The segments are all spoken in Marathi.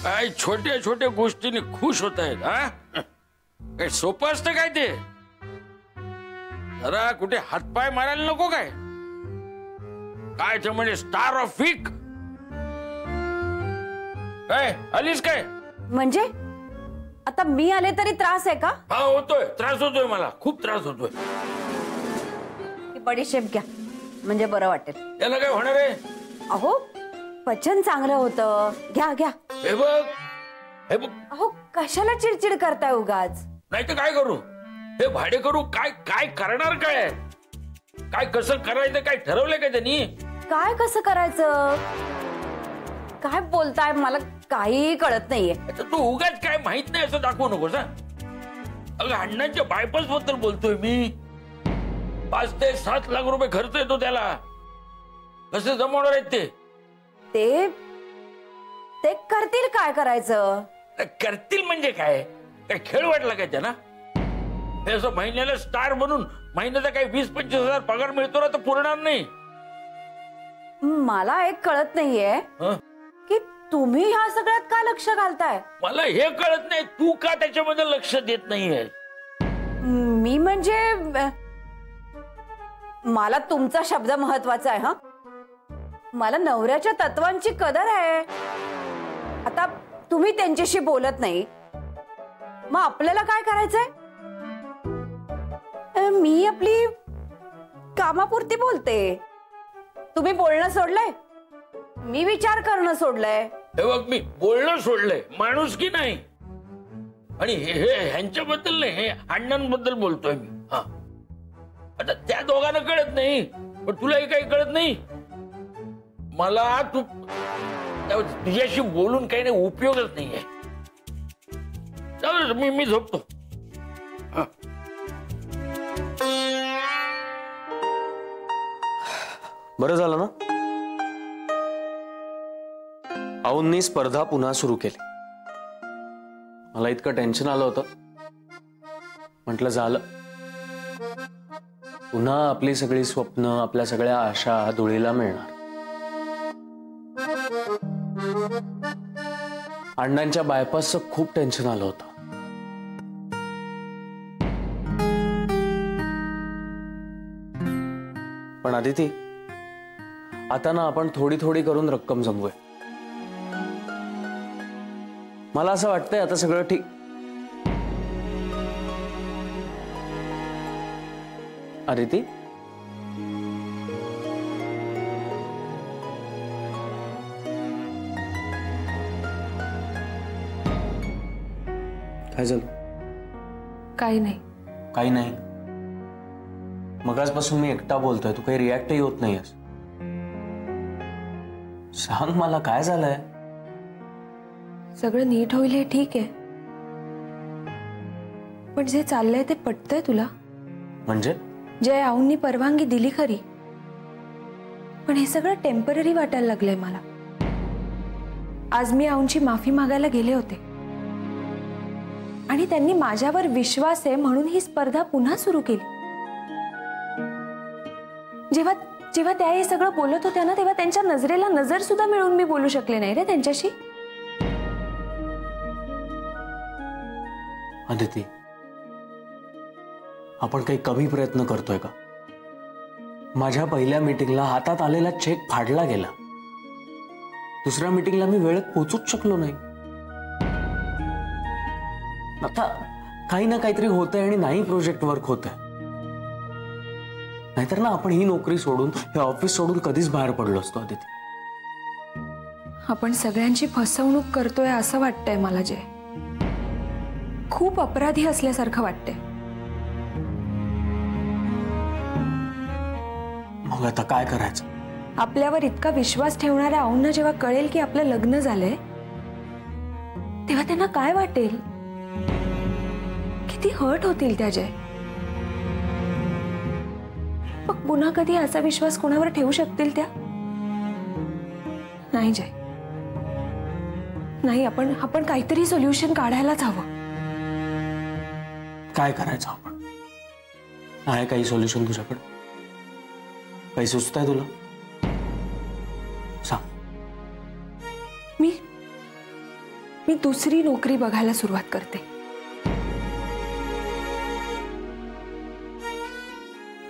काय छोट्या छोट्या गोष्टीने खुश होत आहेत हा? काय सोपं असतं काय ते? जरा कुठे हातपाय मारायला नको काय? काय ते म्हणजे स्टार ऑफ वीक काय आलीस काय? म्हणजे आता मी आले तरी त्रास आहे का? हा होतोय, त्रास होतोय, मला खूप त्रास होतोय. बडीशेप घ्या म्हणजे बरं वाटेल. त्याला काय होणार आहे? अहो पचन चांगलं होतं, घ्या घ्या. हे बघ, हे बघ. अहो कशाला चिडचिड करताय उगाच? नाही तर काय करू? हे भाडे करू काय? काय करणार काय? काय कसं करायचं काय ठरवलंय का त्यांनी? काय कसं करायचं? काय बोलताय मला काही कळत नाहीये. तू उगाच काय माहित नाही असं दाखवू नकोस हा. अगं अण्णांच्या बायपास बद्दल बोलतोय मी. 5 ते 7 लाख रुपये खर्च येतो त्याला. कसं जमवणार आहेत ते? ते करतील, काय करायचं? करतील म्हणजे काय? काय खेळ वाटला काय त्यांना? हे असं महिन्याला स्टार बनून महिन्याचा काही 20-25 हजार पगार मिळतो ना तर पुरणार नाही. मला एक कळत नाहीये की तुम्ही ह्या सगळ्यात का लक्ष घालताय? मला हे कळत नाही तू का त्याच्यामध्ये लक्ष देत नाहीये. मी म्हणजे मला तुमचा शब्द महत्वाचा आहे. हा, मला नवऱ्याच्या तत्वांची कदर आहे. आता तुम्ही त्यांच्याशी बोलत नाही, मग आपल्याला काय करायचंय? मी आपली कामापुरती बोलते. तुम्ही बोलणं सोडलंय, मी विचार करणं सोडलंय. हे बघ, मी बोलणं सोडलंय, माणूस की नाही. आणि हे ह्यांच्याबद्दल नाही, हे अण्णांबद्दल बोलतोय मी. हा, आता त्या दोघांना कळत नाही, पण तुलाही काही कळत नाही. मला तुझ्याशी बोलून काही नाही, उपयोगच नाहीये. चल मी झोपतो. बरं झालं ना आऊंनी स्पर्धा पुन्हा सुरू केली. मला इतकं टेन्शन आलं होतं, म्हटलं झालं पुन्हा आपली सगळी स्वप्न, आपल्या सगळ्या आशा धुळीला मिळणार. अण्णांच्या बायपासचं खूप टेन्शन आलं होतं. पण आदिती, आता ना आपण थोडी थोडी करून रक्कम जमवूया. मला असं वाटतंय आता सगळं ठीक. आदिती, काय झालं? काही नाही. काही नाही? मगाचपासून मी एकटा बोलतोय, तू काही रिॲक्टही होत नाहीयेस. सांग मला काय झालंय? सगळं नीट होईल हे ठीक आहे, पण जे चाललंय ते पटतंय तुला? म्हणजे जय आऊंनी परवानगी दिली खरी, पण हे सगळं टेम्पररी वाटायला लागलंय मला. आज मी आऊंची माफी मागायला गेले होते आणि त्यांनी माझ्यावर विश्वास आहे म्हणून ही स्पर्धा पुन्हा सुरू केली. जेव्हा जेव्हा त्या हे सगळं बोलत होत्या ना, तेव्हा त्यांच्या नजरेला नजर सुद्धा मिळून मी बोलू शकले नाही रे त्यांच्याशी. आदिती, आपण काही कमी प्रयत्न करतोय का? माझ्या पहिल्या मीटिंगला हातात आलेला चेक फाडला गेला. दुसऱ्या मीटिंगला मी वेळेत पोहोचूच शकलो नाही. आता काही ना काहीतरी होतंय आणि नाही प्रोजेक्ट वर्क होतंय. नाहीतर ना आपण ही नोकरी सोडून, हे ऑफिस सोडून कधीच बाहेर पडलो असतो. आदिती, आपण सगळ्यांची फसवणूक करतोय असं वाटतंय मला. जय, खूप अपराधी असल्यासारखं वाटतंय. मग आता काय करायचं? आपल्यावर इतका विश्वास ठेवणाऱ्या आऊंना जेव्हा कळेल की आपलं लग्न झालंय, तेव्हा त्यांना काय वाटेल? किती हर्ट होतील त्या. जय, मग पुन्हा कधी असा विश्वास कोणावर ठेवू शकतील त्या? नाही जय, नाही. आपण काहीतरी सोल्युशन काढायलाच हवं. काय करायचं आपण? आहे काही सोल्युशन तुझ्याकडे? काही सुचतंय तुला? सांग. मी दुसरी नोकरी बघायला सुरुवात करते.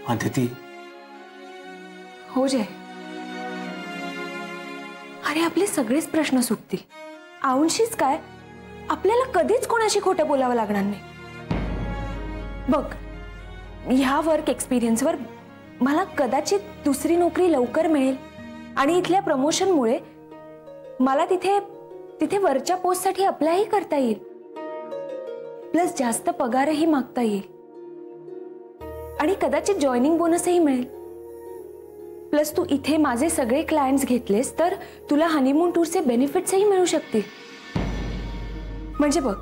अदिती. हो जय. अरे आपले सगळेच प्रश्न सुटतील. आऊंशीच काय, आपल्याला कधीच कोणाशी खोटं बोलावं लागणार नाही. बघ, ह्या वर्क एक्सपिरियन्सवर मला कदाचित दुसरी नोकरी लवकर मिळेल आणि इथल्या प्रमोशनमुळे मला तिथे वरच्या पोस्टसाठी अप्लायही करता येईल. प्लस जास्त पगारही मागता येईल आणि कदाचित जॉईनिंग बोनसही मिळेल. प्लस तू इथे माझे सगळे क्लायंट्स घेतलेस तर तुला हनीमून टूरचे बेनिफिट्सही मिळू शकतील. म्हणजे बघ,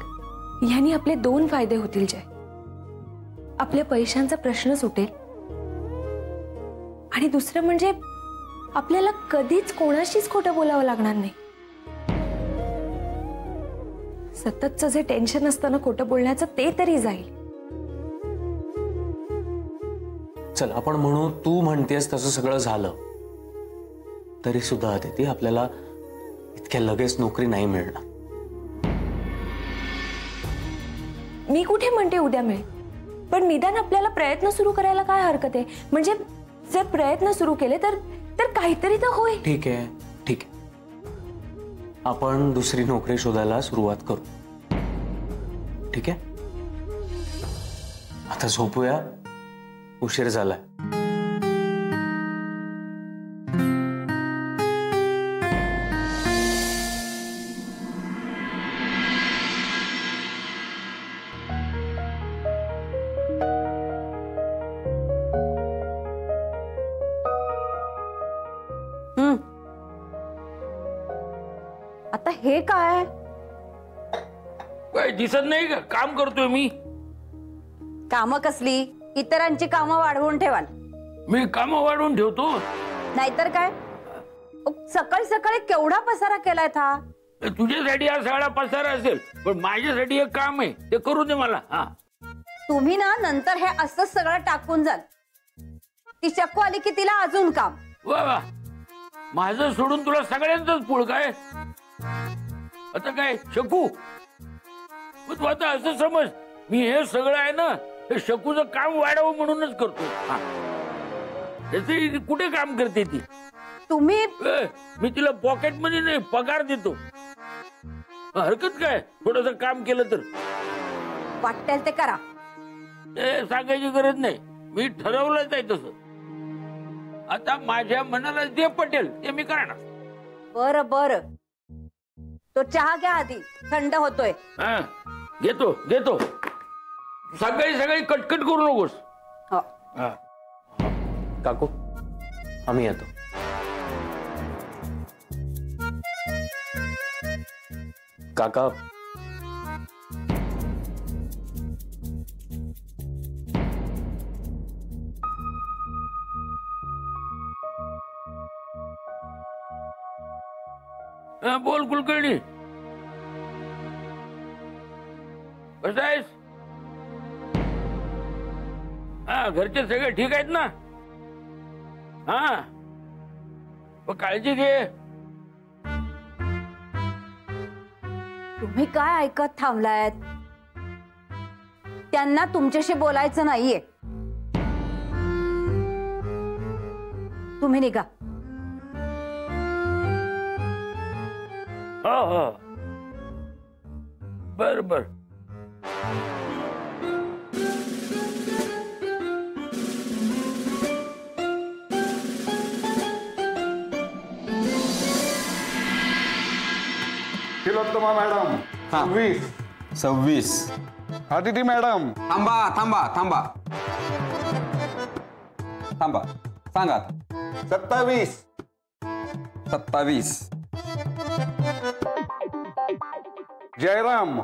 ह्यानी आपले 2 फायदे होतील जय. आपल्या पैशांचा प्रश्न सुटेल आणि दुसरं म्हणजे आपल्याला कधीच कोणाशीच खोटं बोलावं लागणार नाही. सततचं जे टेन्शन असतं ना खोटं बोलण्याचं, ते तरी जाईल. चल आपण म्हणू तू म्हणतेस तसं सगळं झालं तरी सुद्धा अदिती आपल्याला इतक्या लगेच नोकरी नाही मिळणार. मी कुठे म्हणते उद्या मिळेल, पण निदान आपल्याला प्रयत्न सुरू करायला काय हरकत आहे. म्हणजे जर प्रयत्न सुरू केले तर काहीतरी तर होईल. ठीक आहे, ठीक आहे. आपण दुसरी नोकरी शोधायला सुरुवात करू. ठीक आहे, आता झोपूया, उशीर झालाय. आता हे काय दिसत नाही का? काम करतोय मी. कामं कसली? इतरांची कामं वाढवून ठेवाल. मी कामं वाढवून ठेवतो नाहीतर काय? सकाळी सकाळी केवढा पसारा केलाय था. तुझ्यासाठी हा सगळा पसारा असेल, पण माझ्यासाठी एक काम आहे, ते करू दे मला. हा, तुम्ही ना नंतर हे असंच सगळं टाकून जाल. ती चक्कू आली की तिला अजून काम. वा वा, माझं सोडून तुला सगळ्यांचंच पुळ काय? आता काय शकू? तू आता असं समज, मी हे सगळं आहे ना हे शकूचं काम वाढावं म्हणूनच करतो. त्याचे कुठे काम करते ती? तुम्ही मी तिला पॉकेट मध्ये नाही पगार देतो. हरकत काय थोडस काम केलं तर? वाटेल ते करा. ते सांगायची गरज नाही, मी ठरवलंच आहे तसं. आता माझ्या मनाला जे पटेल ते मी करणार. बरं बरं, तो चहा घ्या आधी, थंड होतोय. हा घेतो घेतो. सकाळी सकाळी कटकट करू नकोस. हो. काकू आम्ही येतो. काका बोल कुलकर्णी, कसं आहेस? हा, घरचे सगळे ठीक आहेत ना? हा, काळजी घे. तुम्ही काय ऐकत थांबलायत? त्यांना तुमच्याशी बोलायचं नाहीये. तुम्ही निघा. हो हो, बर बर. तिलोत्तमा मॅडम 26. अदिती मॅडम थांबा थांबा थांबा थांबा, सांगा. 27. 27. Jayram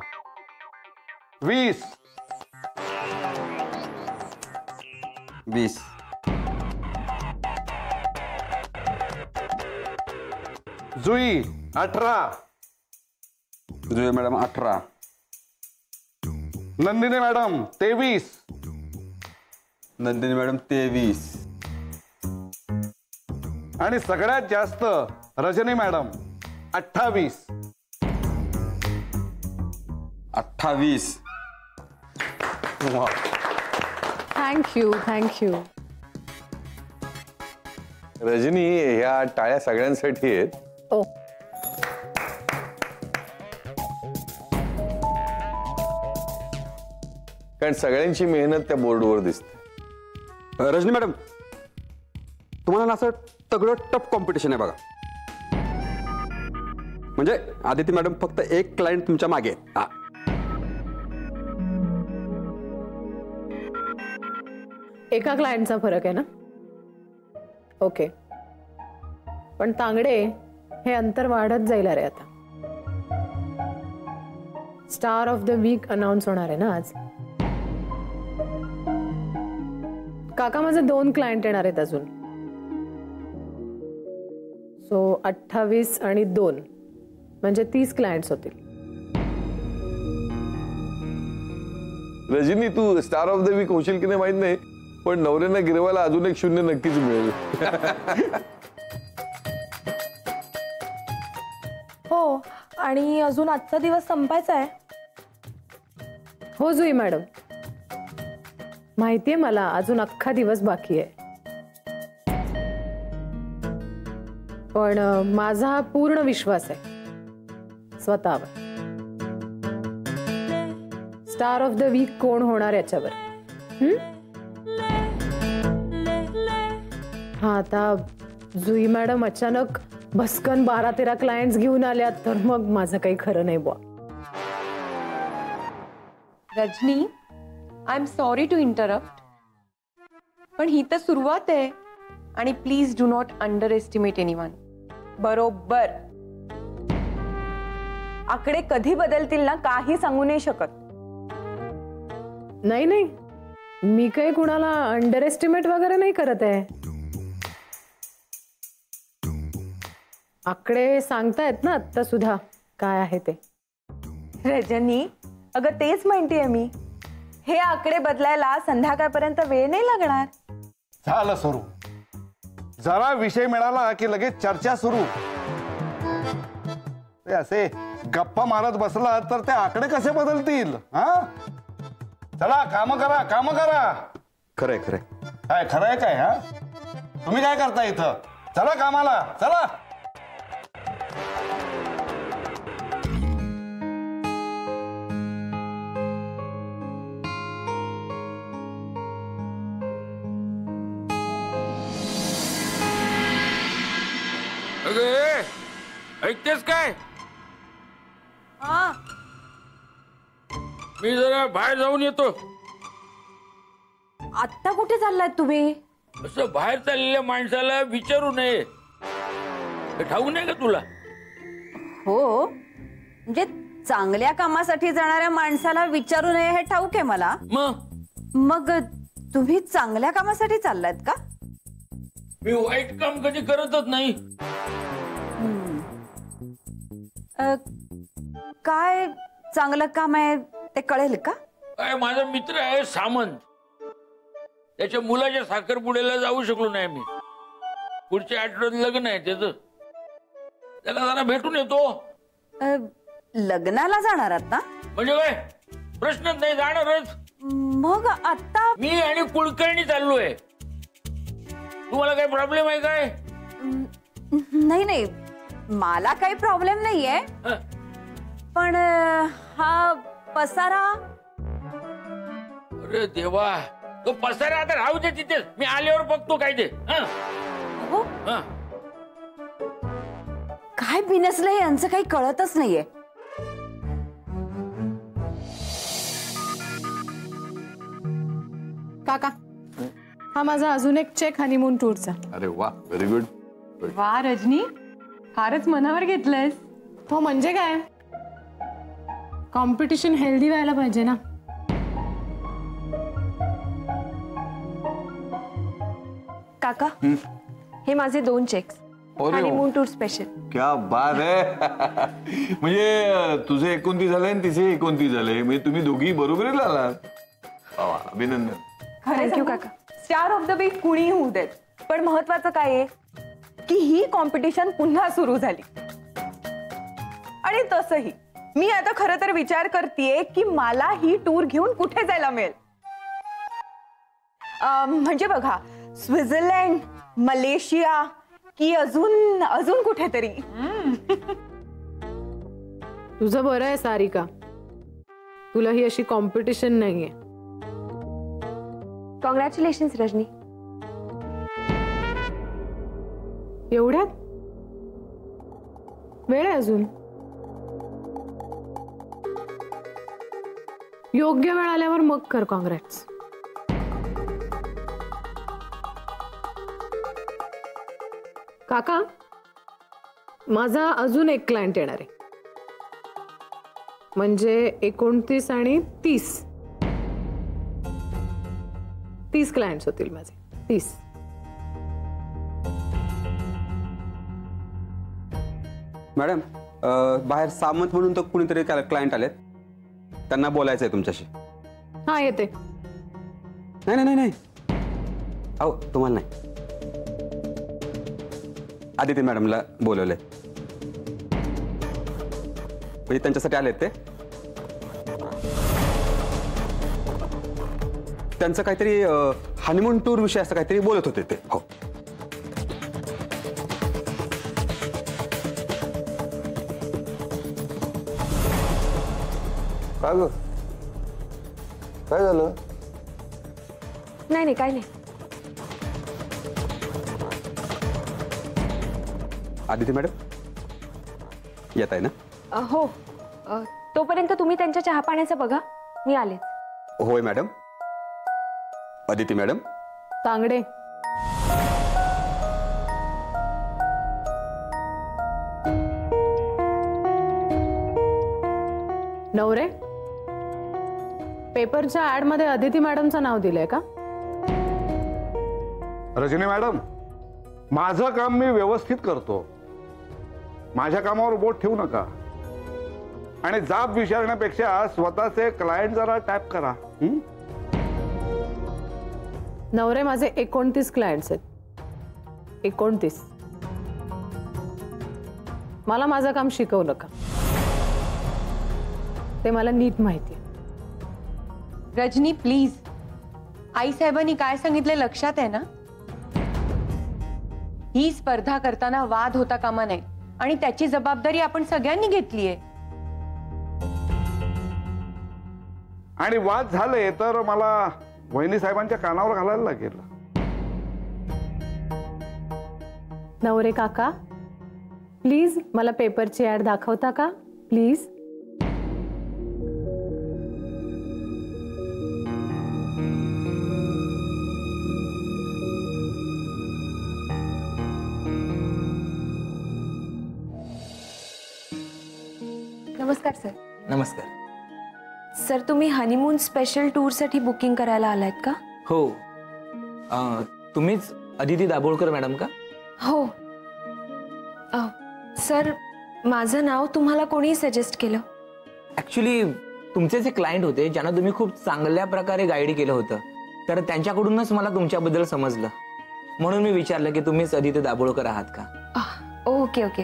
20. 20. Jui 18. Jui madam 18. Nandini madam 23. Nandini madam 23. आणि सगळ्यात जास्त Rajani madam 28. 28. Thank you thank you. Rajani, ह्या टाळ्या सगळ्यांसाठी आहेत. ओ कारण सगळ्यांची मेहनत त्या बोर्डवर दिसते. रजनी मॅडम, तुम्हाला ना असं तगडं टफ कॉम्पिटिशन आहे बघा. म्हणजे आदिती मॅडम फक्त एक क्लायंट तुमच्या मागे आहे. हा. एका क्लायंटचा फरक आहे ना. ओके, पण तांगडे हे अंतर वाढत जाईल अरे. आता star of the week announce होणार आहे ना आज. काका, माझे 2 क्लायंट येणार आहेत अजून. सो 28 आणि 2 म्हणजे 30 क्लायंट्स होतील. रजनी, तू स्टार ऑफ द वीक होशील की नाही माहित नाही, पण नवऱ्यांना गिरवायला अजून एक 0 नक्कीच मिळेल. हो, आणि अजून आजचा दिवस संपायचा आहे. हो जुई मॅडम, माहितीये मला अजून अख्खा दिवस बाकी आहे. पण माझा पूर्ण विश्वास आहे स्वतःवर. स्टार ऑफ द वीक कोण होणार याच्यावर. हा, आता जुई मॅडम अचानक भस्कन 12-13 क्लायंट्स घेऊन आल्यात तर मग माझं काही खरं नाही बुवा. Rajni, I am sorry to interrupt, पण ही तर सुरुवात आहे. आणि please do not underestimate anyone. बरोबर. आकडे कधी बदलतील ना, काही सांगू नाही शकत. नाही नाही, मी काही कुणाला अंडर एस्टिमेट वगैरे नाही करत आहे. आकडे सांगतायत ना आता सुद्धा काय आहे ते. रजनी, अगं तेच म्हणतेय मी. हे आकडे बदलायला संध्याकाळपर्यंत वेळ नाही लागणार. झालं सुरू. जरा विषय मिळाला की लगेच चर्चा सुरू. ते असे गप्पा मारत बसला तर ते आकडे कसे बदलतील? हा, चला काम करा, काम करा. खरंय खरंय. काय खरंय काय? हा, तुम्ही काय करता इथं? चला कामाला, चला. अगे, ऐकतेस काय? हा, मी जरा बाहेर जाऊन येतो. आत्ता कुठे चाललात तुम्ही? असं बाहेर चाललेल्या माणसाला विचारू नये, हे ठाऊक नाही का तुला? हो, म्हणजे चांगल्या कामासाठी जाणाऱ्या माणसाला विचारू नये हे ठाऊक आहे मला. मग तुम्ही चांगल्या कामासाठी चाललात का? मी वाईट काम कधी करतच नाही. काय चांगलं काम आहे ते कळेल का? काय, माझा मित्र आहे सामंत. त्याच्या मुलाच्या साखरपुड्याला जाऊ शकलो नाही मी. पुढच्या आठवड्यात लग्न आहे त्याचं. त्याला जरा भेटून येतो. लग्नाला जाणार आहात ना? म्हणजे काय प्रश्नच नाही, जाणारच. मग आता मी आणि कुलकर्णी चाललोय. तुम्हाला काही प्रॉब्लेम आहे काय? नाही नाही, मला काही प्रॉब्लेम नाहीये. हं. पण हा पसारा. अरे देवा, तो पसारा आता राहू दे तिथेच. मी आल्यावर बघतो काय ते. हं? हो, हं. काय बिनसलंय यांचं काही कळतच नाहीये. काका, हा माझा अजून एक चेक हनीमून टूरचा. अरे वा, व्हेरी गुड. वा रजनी, फारच मनावर घेतलंयस. हो, म्हणजे काय, कॉम्पिटिशन हेल्दी व्हायला पाहिजे ना. काका, हे माझे 2 चेक्स. Honeymoon tour special. क्या बात आहे. म्हणजे तुझे 29 झाले आणि तिचे 29 झाले. म्हणजे तुम्ही दोघी बरोबरीच आलात. वा, अभिनंदन. थँक्यू काका. स्टार ऑफ द वीक कुणी होऊ देत, पण महत्वाचं काय आहे की ही कॉम्पिटिशन पुन्हा सुरू झाली. आणि तसंही मी आता खरं तर विचार करतेय की मला ही टूर घेऊन कुठे जायला मिळेल. म्हणजे बघा, स्वित्झर्लंड, मलेशिया की अजून अजून कुठेतरी. तुझं बरं आहे सारिका, तुला ही अशी कॉम्पिटिशन नाहीये. कॉंग्रॅच्युलेशन्स रजनी. एवढ्यात वेळ आहे अजून. योग्य वेळ आल्यावर मग कर कॉंग्रॅट्स. काका, माझा अजून एक क्लायंट येणार आहे, म्हणजे 29 आणि 30 क्लायंट्स होतील माझे. 30. मॅडम, बाहेर सामंत म्हणून तर कुणीतरी क्लायंट आलेत, त्यांना बोलायचं आहे तुमच्याशी. हा, येते. नाही नाही नाही, अहो तुम्हाला नाही, आदिती मॅडमला बोलवलंय, म्हणजे त्यांच्यासाठी आलेत ते. त्यांचं काहीतरी हनीमून टूर विषय असं काहीतरी बोलत होते ते. हो. काय झालं? नाही काय नाही. आदिती मॅडम येत आहे ना? हो, तोपर्यंत तुम्ही त्यांच्या चहा पाण्याचं बघा, मी आले. होय मॅडम. आदिती मॅडम. तांगडे, नवरे, पेपरच्या ऍड मध्ये अदिती मॅडमचं नाव दिलंय का? रजनी मॅडम, माझं काम मी व्यवस्थित करतो, माझ्या कामावर बोट ठेवू नका आणि जाब विचारण्यापेक्षा स्वतःचे क्लायंट जरा टॅप करा. नवरे, माझे 29 क्लायंट्स आहेत. 29. मला माझं काम शिकवू नका, ते मला नीट माहिती आहे. रजनी प्लीज, आई साहेबांनी काय सांगितले लक्षात आहे ना? ही स्पर्धा करताना वाद होता कामा नये आणि त्याची जबाबदारी आपण सगळ्यांनी घेतली आहे. आणि वाद झाले तर मला वहिनी साहेबांच्या कानावर घालायला लागेल. नवरे काका, प्लीज मला पेपरची ऍड दाखवता का? प्लीज. नमस्कार सर. नमस्कार. सर, तुम्ही हनीमून स्पेशल टूर साठी बुकिंग करायला आलात का? हो. तुम्हीच अदिती दाभोळकर मॅडम का? हो. सर, माझं नाव तुम्हाला कोणी सजेस्ट केलं? ऍक्च्युली तुमचे जे क्लायंट होते ज्यांना तुम्ही खूप चांगल्या प्रकारे गाईड केलं होतं, तर त्यांच्याकडूनच मला तुमच्याबद्दल समजलं, म्हणून मी विचारलं की तुम्हीच अदिती दाभोळकर आहात का? Okay okay.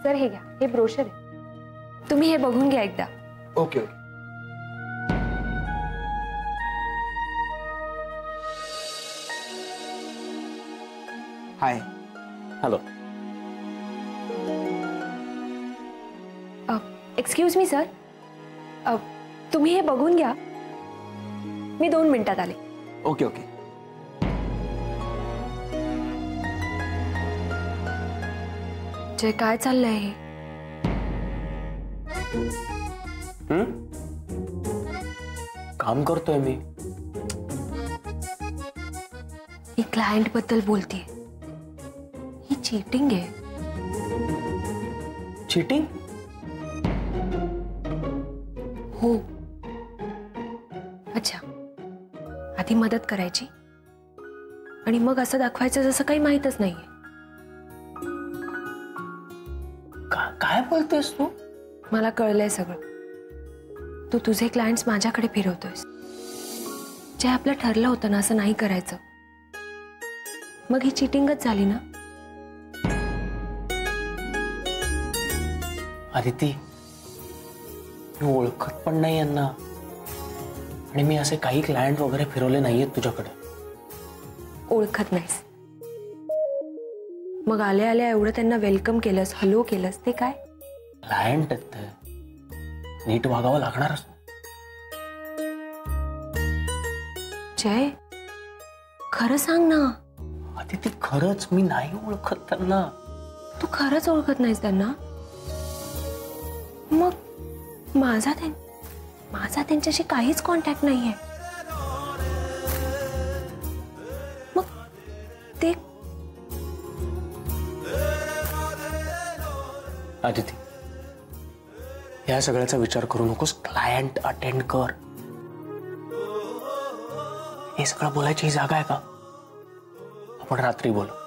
सर, हे घ्या, हे ब्रोशर आहे, तुम्ही हे बघून घ्या एकदा. Okay okay. Hi. Hello. Excuse me sir, तुम्ही हे बघून घ्या, मी 2 मिनिटात आले. Okay okay. जे काय चाललंय? काम करतोय मी. ही क्लायंट बद्दल बोलतीये, ही चीटिंग आहे. चीटिंग? हो. अच्छा, आधी मदत करायची आणि मग असं दाखवायचं जसं काही माहीतच नाहीये. काय बोलतेस तू? मला कळलंय सगळं. तू तुझे क्लायंट्स माझ्याकडे फिरवतोयस. जे आपलं ठरलं होतं ना असं नाही करायचं, मग ही चीटिंगच झाली ना. अदिती, मी ओळखत पण नाही यांना आणि मी असे काही क्लायंट वगैरे फिरवले नाहीयेत तुझ्याकडे. ओळखत नाहीस मग आल्या आल्या एवढं त्यांना वेलकम केलंस, हॅलो केलंस, ते काय? क्लायंट आहेत ते, नीट वागावं लागणारच. जय, खरं सांग ना. अदिती, खरंच मी नाही ओळखत त्यांना. तू खरंच ओळखत नाहीस त्यांना? मग माझा त्यांच्याशी काहीच कॉन्टॅक्ट नाहीये. मग ते अदिती, या सगळ्याचा विचार करू नकोस. क्लायंट अटेंड कर. हे सगळं बोलायची ही जागा आहे का? आपण रात्री बोलू.